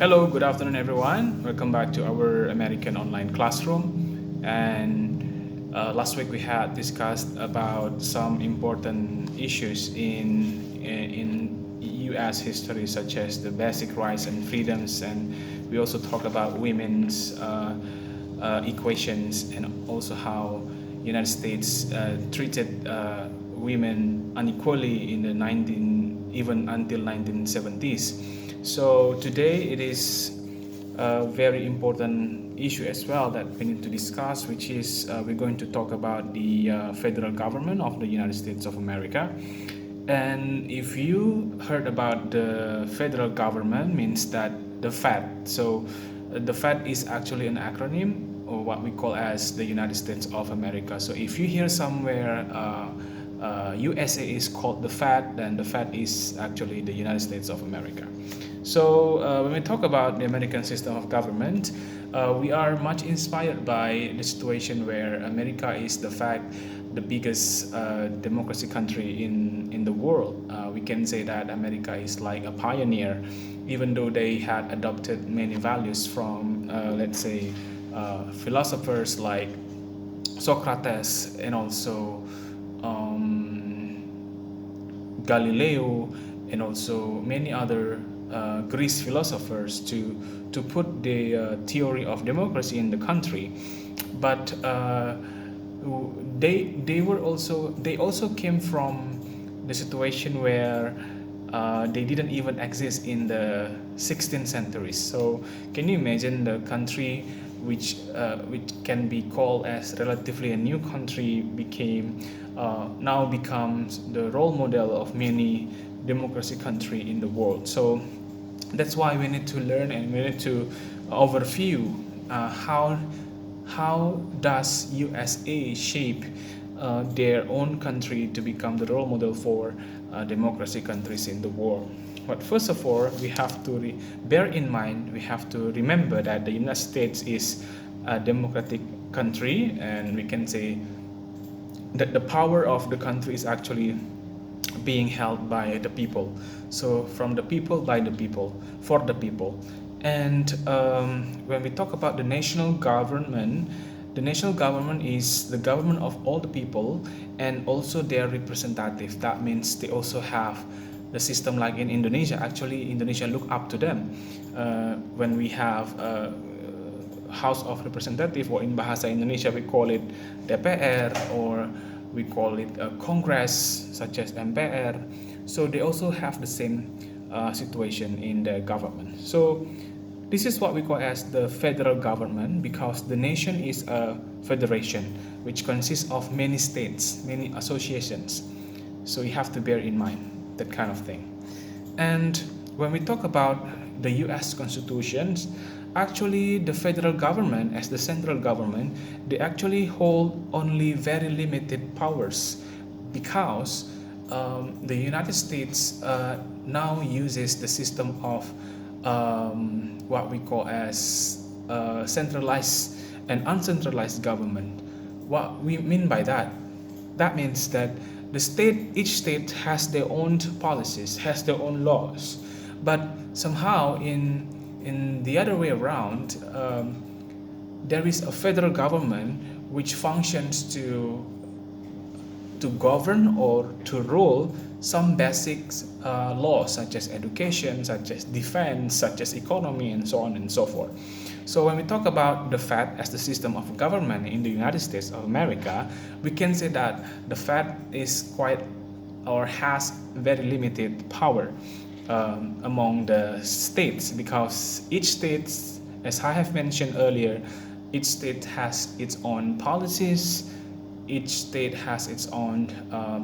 Hello, good afternoon, everyone. Welcome back to our American online classroom. And last week we had discussed about some important issues in U.S. history, such as the basic rights and freedoms, and we also talked about women's equations and also how United States treated women unequally in the 19 even until 1970s. So today it is a very important issue as well that we need to discuss, which is we're going to talk about the federal government of the United States of America. And if you heard about the federal government, means that the Fed. So the Fed is actually an acronym or what we call as the United States of America. So if you hear somewhere USA is called the Fed, then the Fed is actually the United States of America. So when we talk about the American system of government, we are much inspired by the situation where America is the biggest democracy country in the world. We can say that America is like a pioneer, even though they had adopted many values from, let's say, philosophers like Socrates and also Galileo and also many other Greece philosophers to put the theory of democracy in the country, but they also came from the situation where they didn't even exist in the 16th century. So can you imagine the country which can be called as relatively a new country now becomes the role model of many democracy country in the world. So that's why we need to learn and we need to overview how does USA shape their own country to become the role model for democracy countries in the world. But first of all, we have to bear in mind, we have to remember that the United States is a democratic country, and we can say that the power of the country is actually being held by the people. So from the people, by the people, for the people. And when we talk about the national government is the government of all the people and also their representatives. That means they also have the system like in Indonesia. Actually, Indonesia look up to them. When we have House of Representative, or in Bahasa Indonesia we call it DPR, or we call it Congress, such as MPR. So they also have the same situation in the government. So this is what we call as the federal government, because the nation is a federation which consists of many states, many associations. So you have to bear in mind that kind of thing. And when we talk about the US constitutions, actually the federal government as the central government, they actually hold only very limited powers, because the United States now uses the system of what we call as centralized and uncentralized government. What we mean by that? That means that each state has their own policies, has their own laws, but somehow in the other way around, there is a federal government which functions to govern or to rule some basic laws, such as education, such as defense, such as economy, and so on and so forth. So when we talk about the Fed as the system of government in the United States of America, we can say that the Fed is quite or has very limited power among the states, because each state, as I have mentioned earlier, each state has its own policies, each state has its own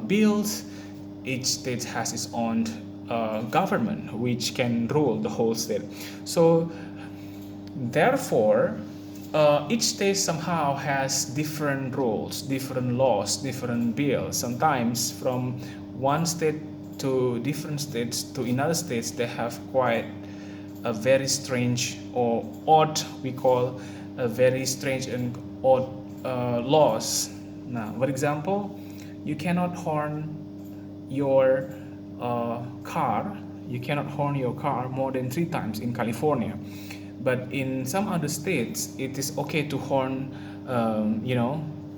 bills, each state has its own government which can rule the whole state. So therefore, each state somehow has different rules, different laws, different bills. Sometimes from one state to different states to another states, they have quite a very strange or odd, we call a very strange and odd laws. Now, for example, you cannot horn your car, You cannot horn your car more than 3 times in California. But in some other states, it is okay to horn,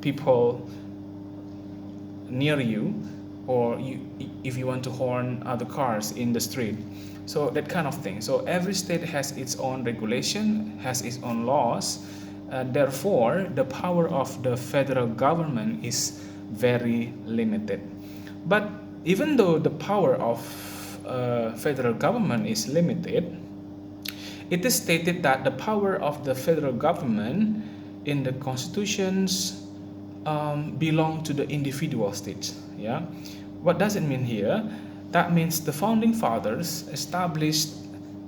people near you, or if you want to horn other cars in the street. So that kind of thing. So every state has its own regulation, has its own laws. Therefore, the power of the federal government is very limited. But even though the power of federal government is limited, it is stated that the power of the federal government in the constitutions belong to the individual states. Yeah, what does it mean here? That means the founding fathers established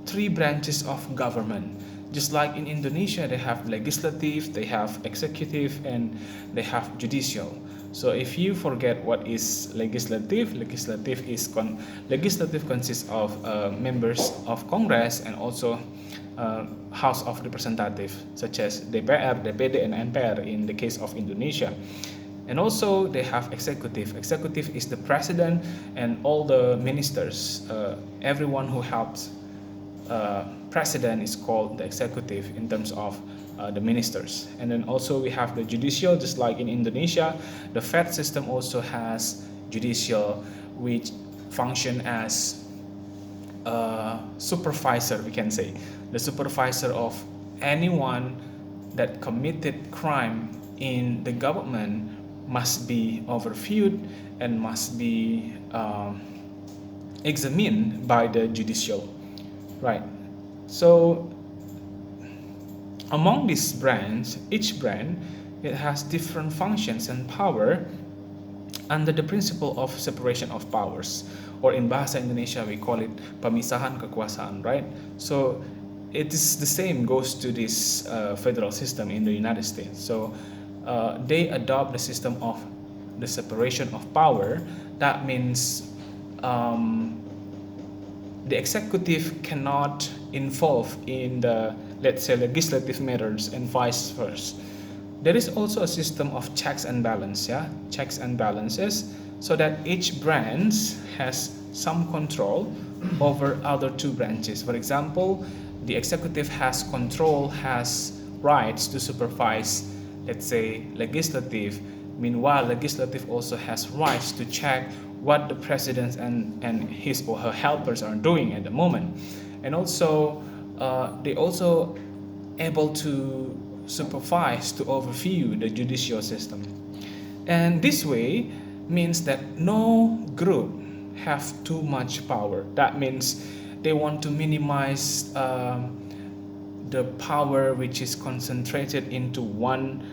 3 branches of government. Just like in Indonesia, they have legislative, they have executive, and they have judicial. So if you forget what is legislative, legislative consists of members of Congress and also House of Representatives, such as DPR, DPD, and MPR in the case of Indonesia. And also they have executive. Executive is the president and all the ministers. Everyone who helps president is called the executive in terms of the ministers. And then also we have the judicial, just like in Indonesia. The Fed system also has judicial, which function as a supervisor, we can say. The supervisor of anyone that committed crime in the government must be overviewed and must be examined by the judicial, right? So among these brands, each brand, it has different functions and power under the principle of separation of powers, or in bahasa Indonesia we call it pemisahan kekuasaan, right? So it is the same goes to this federal system in the United States. So they adopt the system of the separation of power. That means the executive cannot involve in the, let's say, legislative matters and vice versa. There is also a system of checks and balance, checks and balances, so that each branch has some control over other 2 branches. For example, the executive has control, has rights to supervise, let's say, legislative. Meanwhile, legislative also has rights to check what the president and his or her helpers are doing at the moment. And also, they also able to supervise, to overview the judicial system. And this way means that no group have too much power. That means they want to minimize the power which is concentrated into one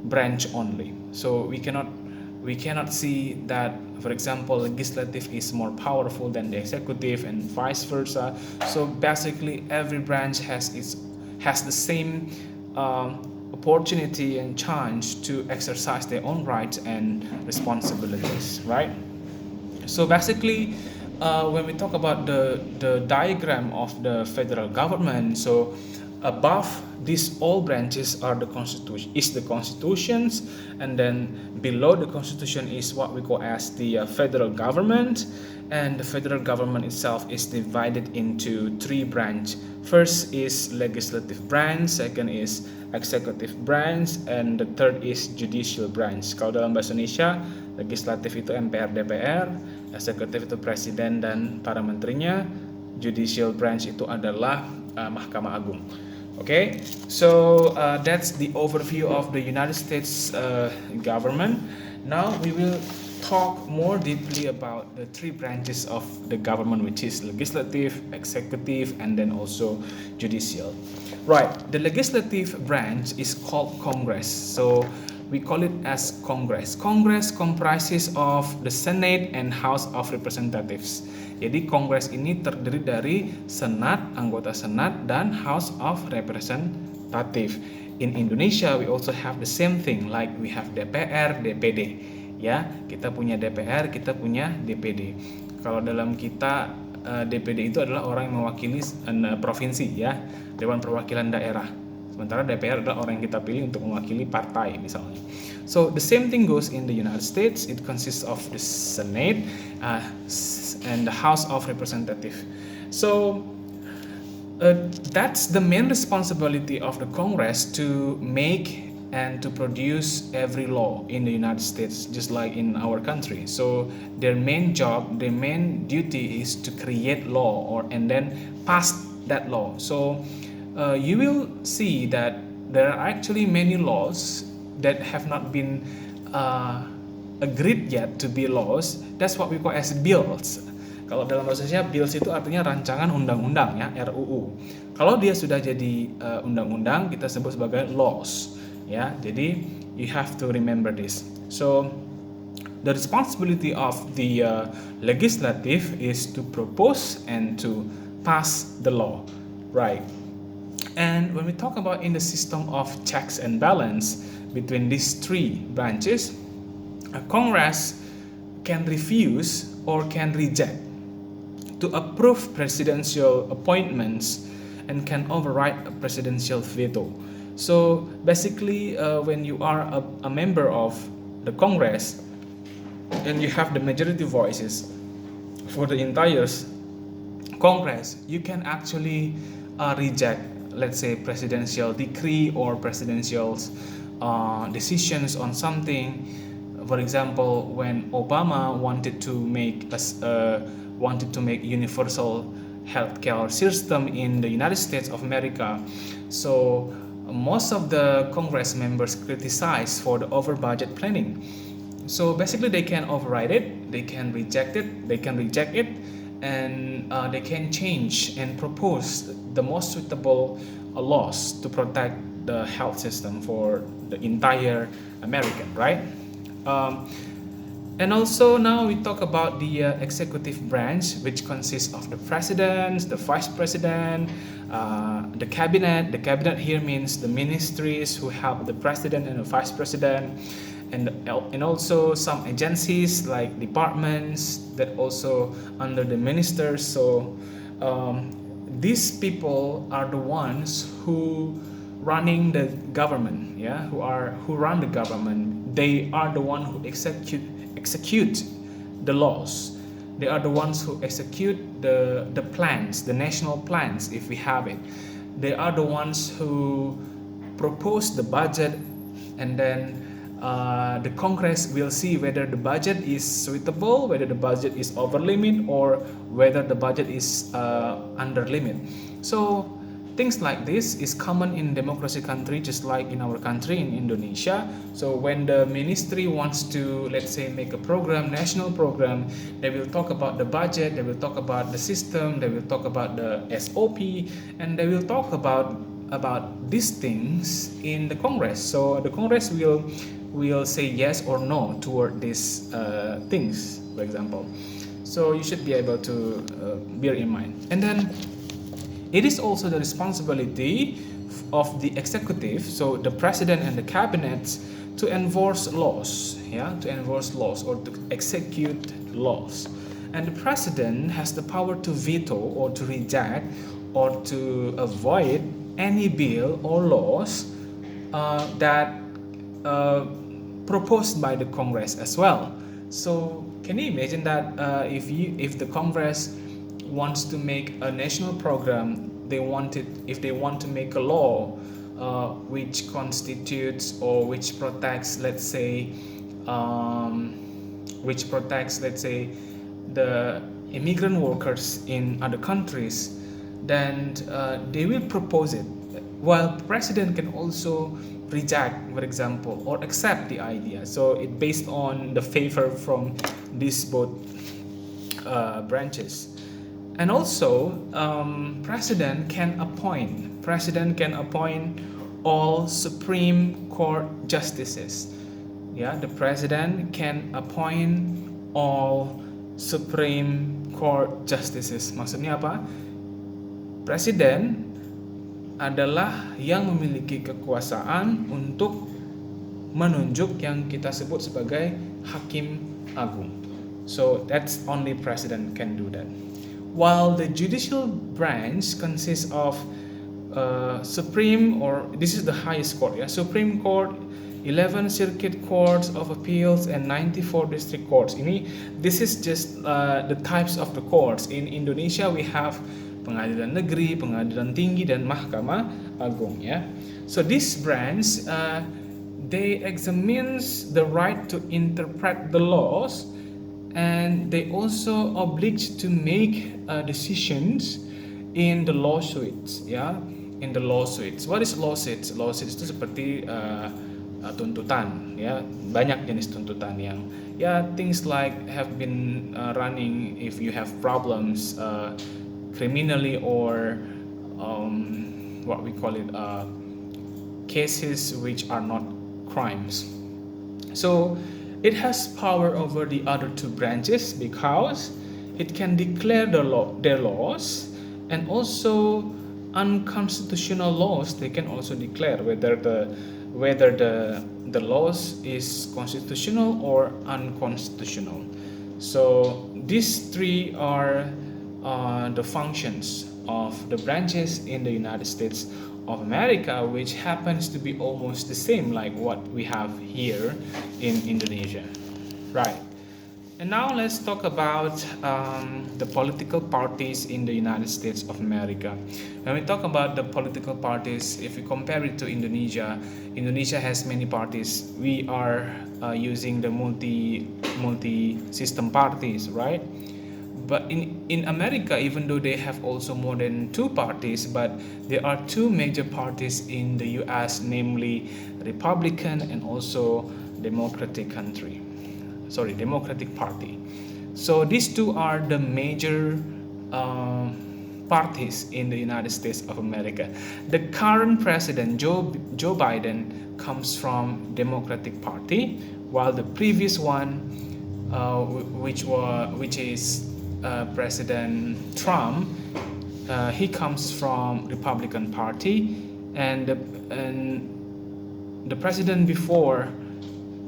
branch only. So we cannot see that, for example, legislative is more powerful than the executive and vice versa. So basically every branch has the same opportunity and chance to exercise their own rights and responsibilities, right? So basically when we talk about the diagram of the federal government, so above these all branches are the constitutions, and then below the constitution is what we call as the federal government. And the federal government itself is divided into 3 branches. First is legislative branch, second is executive branch, and the third is judicial branch. Kalau dalam bahasa Indonesia, legislatif itu MPR DPR, eksekutif itu presiden dan para menterinya, judicial branch itu adalah Mahkamah Agung. Okay, so that's the overview of the United States government. Now we will talk more deeply about the 3 branches of the government, which is legislative, executive, and then also judicial. Right, the legislative branch is called Congress. So we call it as Congress. Congress comprises of the Senate and House of Representatives. Jadi Kongres ini terdiri dari Senat, anggota Senat, dan House of Representative. In Indonesia, we also have the same thing, like we have DPR, DPD. Ya, kita punya DPR, kita punya DPD. Kalau dalam kita DPD itu adalah orang yang mewakili provinsi, ya, Dewan Perwakilan Daerah. Sementara DPR adalah orang yang kita pilih untuk mewakili partai misalnya. So the same thing goes in the United States. It consists of the Senate and the House of Representatives. So that's the main responsibility of the Congress to make and to produce every law in the United States, just like in our country. So their main job, their main duty is to create law and then pass that law. So you will see that there are actually many laws that have not been agreed yet to be laws. That's what we call as bills. Kalau dalam bahasa Indonesia, bills itu artinya rancangan undang-undang ya, RUU. Kalau dia sudah jadi undang-undang, kita sebut sebagai laws. Ya, jadi you have to remember this. So the responsibility of the legislative is to propose and to pass the law, right? And when we talk about in the system of checks and balance between these three branches, Congress can refuse or can reject to approve presidential appointments and can override a presidential veto. So basically, when you are a member of the Congress and you have the majority voices for the entire Congress, you can actually reject, let's say, presidential decree or presidential decisions on something. For example, when Obama wanted to make universal healthcare system in the United States of America, so most of the Congress members criticized for the over budget planning. So basically, they can override it, they can reject it, and they can change and propose the most suitable laws to protect the health system for the entire American, right? And also now we talk about the executive branch, which consists of the president, the vice president, the cabinet. The cabinet here means the ministries who help the president and the vice president, and also some agencies like departments that also under the ministers. So these people are the ones who running the government, who run the government. They are the one who execute the laws. They are the ones who execute the plans, the national plans, if we have it. They are the ones who propose the budget, and then the Congress will see whether the budget is suitable, whether the budget is over limit, or whether the budget is under limit. So things like this is common in democracy country, just like in our country in Indonesia. So when the ministry wants to, let's say, make a program, national program, they will talk about the budget, they will talk about the system, they will talk about the SOP, and they will talk about these things in the Congress. So the Congress will say yes or no toward these things, for example. So you should be able to bear in mind. And then it is also the responsibility of the executive, so the president and the cabinet, to enforce laws, or to execute laws. And the president has the power to veto or to reject or to avoid any bill or laws that proposed by the Congress as well. So can you imagine that if the Congress wants to make a national program, if they want to make a law which constitutes or which protects, let's say, the immigrant workers in other countries, then they will propose it. While president can also reject, for example, or accept the idea. So it based on the favor from these both branches. And also, president can appoint all Supreme Court justices. The president can appoint all Supreme Court justices. Maksudnya apa? Presiden adalah yang memiliki kekuasaan untuk menunjuk yang kita sebut sebagai hakim agung. So that's only president can do that. While the judicial branch consists of Supreme, or this is the highest court, yeah, Supreme Court, 11 circuit courts of appeals, and 94 district courts. This is just the types of the courts. In Indonesia we have pengadilan negeri, pengadilan tinggi, dan mahkamah agung, ya. So these branch they examines the right to interpret the laws, and they also obliged to make decisions in the lawsuits, ya. In the lawsuits. What is lawsuits? Lawsuits itu seperti tuntutan, ya. Banyak jenis tuntutan yang, ya, things like have been running if you have problems criminally, or what we call it, cases which are not crimes. So it has power over the other two branches because it can declare their laws, and also unconstitutional laws. They can also declare whether the laws is constitutional or unconstitutional. So these three are the functions of the branches in the United States of America, which happens to be almost the same like what we have here in Indonesia, right? And now let's talk about the political parties in the United States of America. When we talk about the political parties, if we compare it to Indonesia, Indonesia has many parties. We are using the multi-system parties, right? But in America, even though they have also more than two parties, but there are two major parties in the US, namely Republican and also Democratic Party. So these two are the major parties in the United States of America. The current president, Joe Biden, comes from Democratic Party, while the previous one, which is President Trump, he comes from Republican Party, and the president before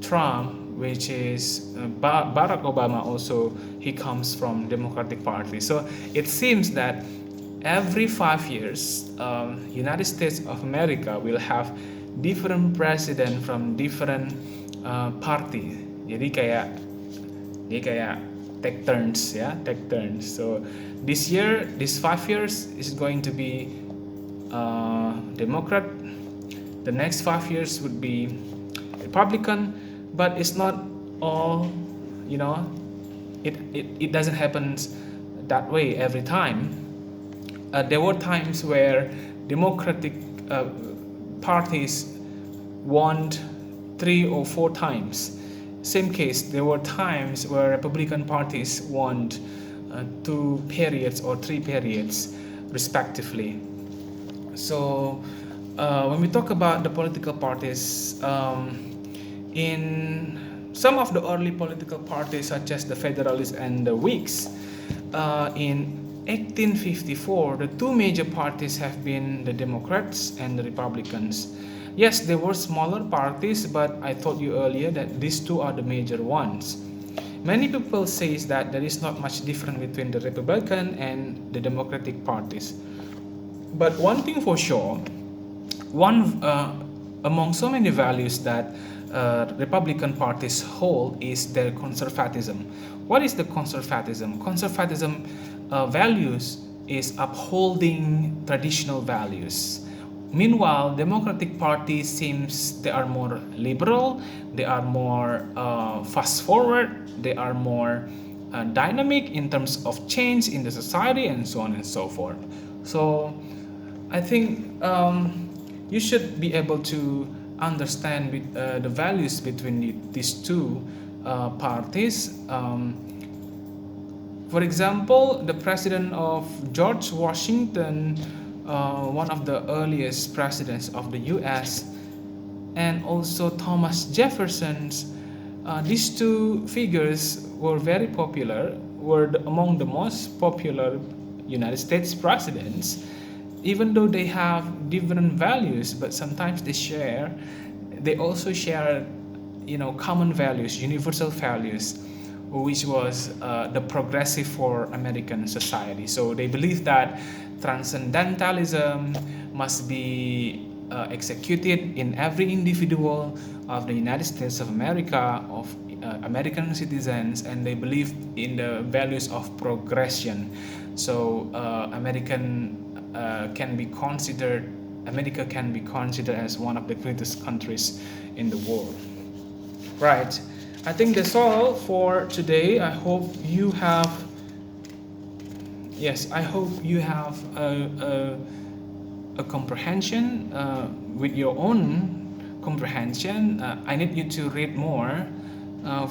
Trump, which is Barack Obama, also he comes from Democratic Party. So it seems that every 5 years, United States of America will have different president from different party. Jadi kayak take turns, ya, take turns. So this 5 years is going to be Democrat. The next 5 years would be Republican. But it's not all, it doesn't happen that way every time. There were times where Democratic parties won 3 or 4 times. Same case, there were times where Republican parties won 2 periods or 3 periods respectively. So when we talk about the political parties, in some of the early political parties, such as the Federalists and the Whigs, in 1854, the two major parties have been the Democrats and the Republicans. Yes, there were smaller parties, but I told you earlier that these two are the major ones. Many people say that there is not much difference between the Republican and the Democratic parties. But one thing for sure, among so many values that Republican parties hold is their conservatism. What is the conservatism? Conservatism values is upholding traditional values. Meanwhile, Democratic Party seems they are more liberal, they are more fast forward, they are more dynamic in terms of change in the society, and so on and so forth. So I think you should be able to understand the values between these two parties. For example, the president of George Washington, one of the earliest presidents of the US, and also Thomas Jefferson, these two figures were very popular, were among the most popular United States presidents. Even though they have different values, but sometimes they also share, common values, universal values, which was the progressive for American society. So they believe that transcendentalism, must be executed in every individual of the United States of America, of American citizens, and they believe in the values of progression. So America can be considered as one of the greatest countries in the world. Right. I think that's all for today. I hope you have a comprehension with your own comprehension. I need you to read more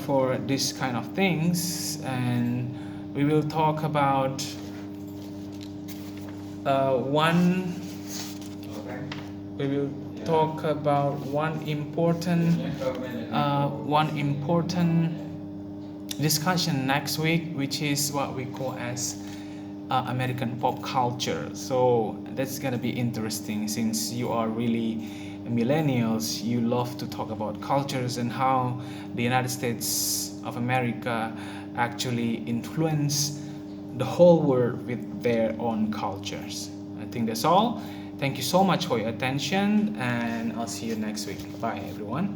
for this kind of things, and we will talk about one. We will talk about one important discussion next week, which is what we call as American pop culture. So that's gonna be interesting, since you are really millennials. You love to talk about cultures and how the United States of America actually influence the whole world with their own cultures. I think that's all. Thank you so much for your attention, and I'll see you next week. Bye, everyone.